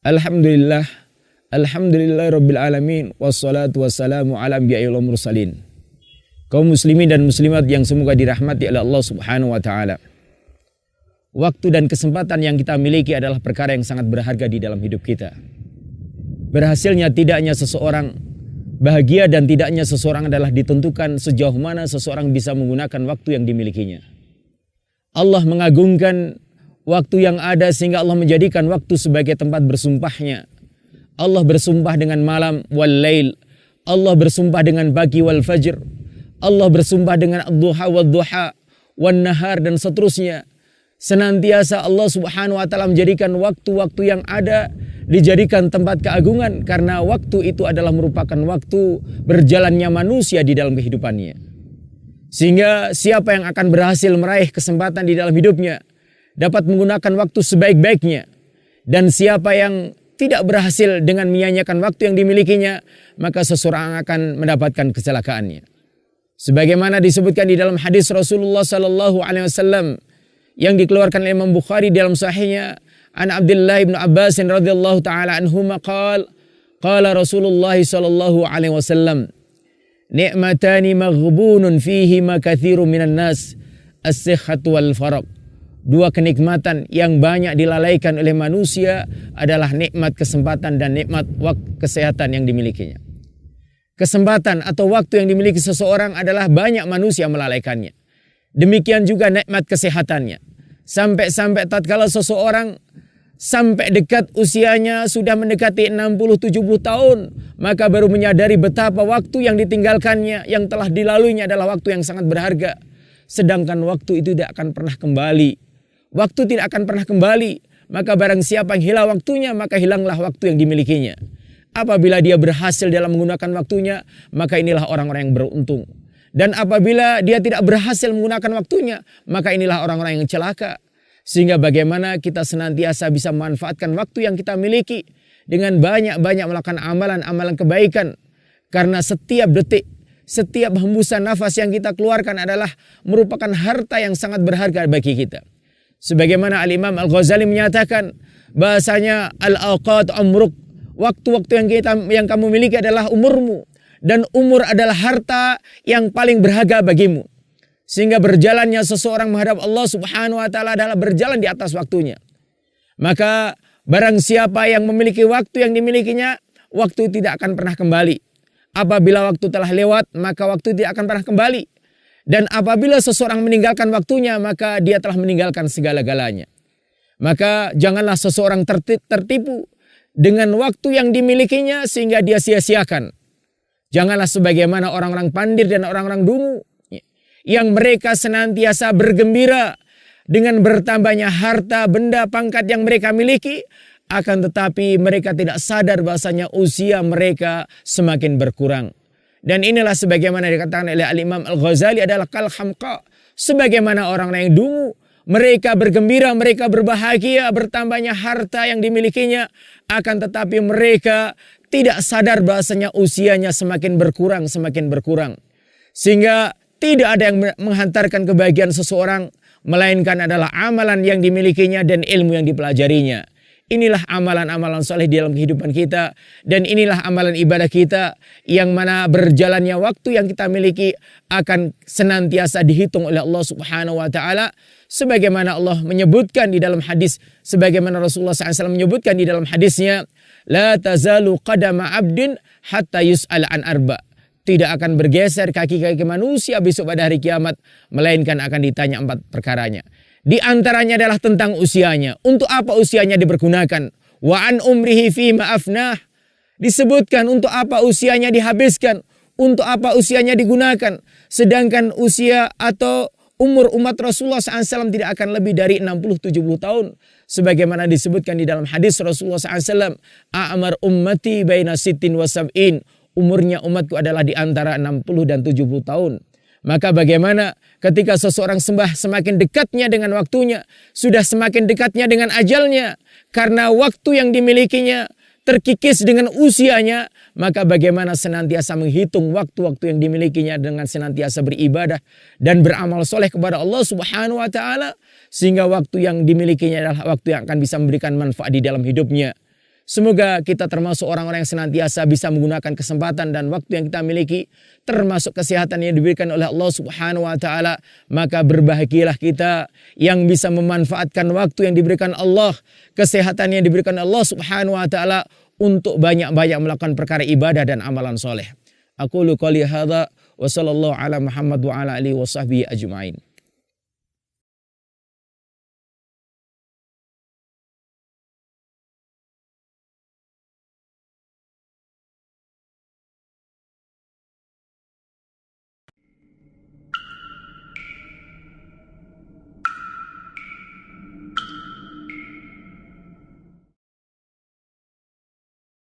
Alhamdulillah, alhamdulillah rabbil alamin, wassalatu wassalamu ala anbiya'i wal mursalin. Kaum muslimin dan muslimat yang semoga dirahmati oleh Allah Subhanahu wa taala. Waktu dan kesempatan yang kita miliki adalah perkara yang sangat berharga di dalam hidup kita. Berhasilnya tidaknya seseorang, bahagia dan tidaknya seseorang adalah ditentukan sejauh mana seseorang bisa menggunakan waktu yang dimilikinya. Allah mengagungkan waktu yang ada sehingga Allah menjadikan waktu sebagai tempat bersumpahnya. Allah bersumpah dengan malam wal lail. Allah bersumpah dengan pagi wal fajr. Allah bersumpah dengan ad-duha wal duha wan nahar dan seterusnya. Senantiasa Allah Subhanahu wa taala menjadikan waktu-waktu yang ada dijadikan tempat keagungan karena waktu itu adalah merupakan waktu berjalannya manusia di dalam kehidupannya. Sehingga siapa yang akan berhasil meraih kesempatan di dalam hidupnya dapat menggunakan waktu sebaik-baiknya, dan siapa yang tidak berhasil dengan menyia-nyiakan waktu yang dimilikinya, maka seseorang akan mendapatkan kecelakaannya. Sebagaimana disebutkan di dalam hadis Rasulullah sallallahu alaihi wasallam yang dikeluarkan oleh Imam Bukhari dalam sahihnya, an Abdullah bin Abbas radhiyallahu taala anhuma qala Rasulullah sallallahu alaihi wasallam, ni'matani maghbunun fihi ma katsirun minan nas, as-sihhatu wal faragh. Dua kenikmatan yang banyak dilalaikan oleh manusia adalah nikmat kesempatan dan nikmat kesehatan yang dimilikinya. Kesempatan atau waktu yang dimiliki seseorang adalah banyak manusia melalaikannya. Demikian juga nikmat kesehatannya. Sampai-sampai tatkala seseorang sampai dekat usianya sudah mendekati 60-70 tahun, maka baru menyadari betapa waktu yang ditinggalkannya, yang telah dilaluinya adalah waktu yang sangat berharga. Sedangkan waktu itu tidak akan pernah kembali. Waktu tidak akan pernah kembali, maka barang siapa yang hilang waktunya, maka hilanglah waktu yang dimilikinya. Apabila dia berhasil dalam menggunakan waktunya, maka inilah orang-orang yang beruntung. Dan apabila dia tidak berhasil menggunakan waktunya, maka inilah orang-orang yang celaka. Sehingga bagaimana kita senantiasa bisa memanfaatkan waktu yang kita miliki dengan banyak-banyak melakukan amalan-amalan kebaikan. Karena setiap detik, setiap hembusan nafas yang kita keluarkan adalah merupakan harta yang sangat berharga bagi kita. Sebagaimana Al-Imam Al-Ghazali menyatakan bahasanya al-awqat umruk, waktu-waktu yang kamu miliki adalah umurmu, dan umur adalah harta yang paling berharga bagimu. Sehingga berjalannya seseorang menghadap Allah Subhanahu wa taala adalah berjalan di atas waktunya. Maka barang siapa yang memiliki waktu yang dimilikinya, waktu tidak akan pernah kembali. Apabila waktu telah lewat, maka waktu tidak akan pernah kembali. Dan apabila seseorang meninggalkan waktunya, maka dia telah meninggalkan segala-galanya. Maka janganlah seseorang tertipu dengan waktu yang dimilikinya sehingga dia sia-siakan. Janganlah sebagaimana orang-orang pandir dan orang-orang dungu yang mereka senantiasa bergembira dengan bertambahnya harta, benda, pangkat yang mereka miliki, akan tetapi mereka tidak sadar bahasanya usia mereka semakin berkurang. Dan inilah sebagaimana dikatakan oleh Al-Imam Al-Ghazali adalah kal hamqa. Sebagaimana orang-orang yang dungu, mereka bergembira, mereka berbahagia bertambahnya harta yang dimilikinya, akan tetapi mereka tidak sadar bahasanya usianya semakin berkurang, semakin berkurang. Sehingga tidak ada yang menghantarkan kebahagiaan seseorang, melainkan adalah amalan yang dimilikinya dan ilmu yang dipelajarinya. Inilah amalan-amalan soleh di dalam kehidupan kita, dan inilah amalan ibadah kita yang mana berjalannya waktu yang kita miliki akan senantiasa dihitung oleh Allah Subhanahu wa taala, sebagaimana Allah menyebutkan di dalam hadis, sebagaimana Rasulullah SAW menyebutkan di dalam hadisnya, la tazalu qadama abdin hatta yus'al an arba. Tidak akan bergeser kaki-kaki manusia besok pada hari kiamat, melainkan akan ditanya 4 perkaranya. Di antaranya adalah tentang usianya. Untuk apa usianya dipergunakan? Wa an umrihi fi ma'afnah. Disebutkan untuk apa usianya dihabiskan, untuk apa usianya digunakan. Sedangkan usia atau umur umat Rasulullah SAW tidak akan lebih dari 60-70 tahun. Sebagaimana disebutkan di dalam hadis Rasulullah SAW, a'mar ummati baina sittin wa sab'in. Umurnya umatku adalah di antara 60 dan 70 tahun. Maka bagaimana ketika seseorang semakin dekatnya dengan waktunya, sudah semakin dekatnya dengan ajalnya, karena waktu yang dimilikinya terkikis dengan usianya, maka bagaimana senantiasa menghitung waktu-waktu yang dimilikinya dengan senantiasa beribadah dan beramal soleh kepada Allah Subhanahu wa taala, sehingga waktu yang dimilikinya adalah waktu yang akan bisa memberikan manfaat di dalam hidupnya. Semoga kita termasuk orang-orang yang senantiasa bisa menggunakan kesempatan dan waktu yang kita miliki, termasuk kesehatan yang diberikan oleh Allah Subhanahu wa taala. Maka berbahagialah kita yang bisa memanfaatkan waktu yang diberikan Allah, kesehatan yang diberikan Allah Subhanahu wa taala untuk banyak-banyak melakukan perkara ibadah dan amalan soleh. Aqulu qouli hadza wa sallallahu ala Muhammad wa ala alihi wa sahbihi ajma'in.